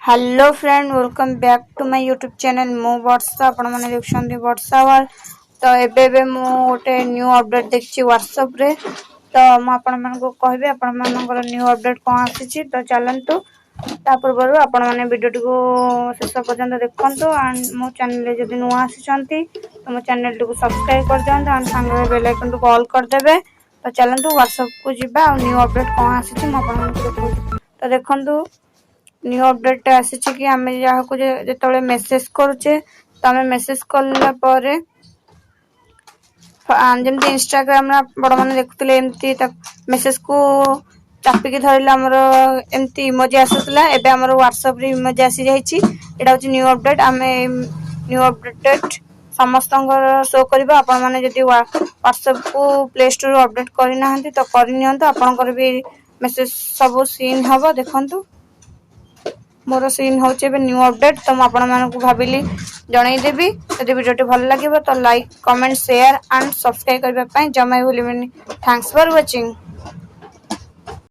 Hello friend welcome back to my YouTube channel मो वर्षा आपण माने देखछन्ती वर्षा वाल। तो एबे मो गोटे न्यू अपडेट देखछि व्हाट्सएप रे। तो मो आपण मन को कहबे आपण मानकर न्यू अपडेट कोन आसीछि। तो चलंतु ता पूर्व आपण माने वीडियो को शेष पर्यंत देखंतु एंड मो चैनल रे जदि नुआ आसीछन्ती तो मो चैनल को सब्सक्राइब कर दियंतु एंड संगे बेल आइकन को ऑल कर देबे। तो चलंतु व्हाट्सएप को जिबा और न्यू अपडेट कोन आसीछि मो आपण मन को देखौ। तो देखंतु न्यू अपडेट आसीछि कि आमे जहा को जेतले मेसेज करूचे तो आमे मेसेज करला परे जेमति इंस्टाग्राम ना बड़ माने देखुतले एमती मेसेज को चापी के धरला हमर एमती इमोजी आसुतला। एबे हमर व्हाट्सएप रे इमोजी आसी जाईछि। एडा होछि न्यू अपडेट। आमे न्यू अपडेट समस्तंगर शो करबा। आपण माने जदि व्हाट्सएप को प्ले स्टोर अपडेट करिना हंती तो करिनियंतो आपनकर भी मेसेज सब सीन हबो। देखंतु मोर सीन होचे एबे न्यू अपडेट। तो आपण मानन को भाबिली जणाई देबी। यदि वीडियो भल लागिबो तो like comment share and subscribe करबा पई जमाई भूलिबेनी। Thanks for watching.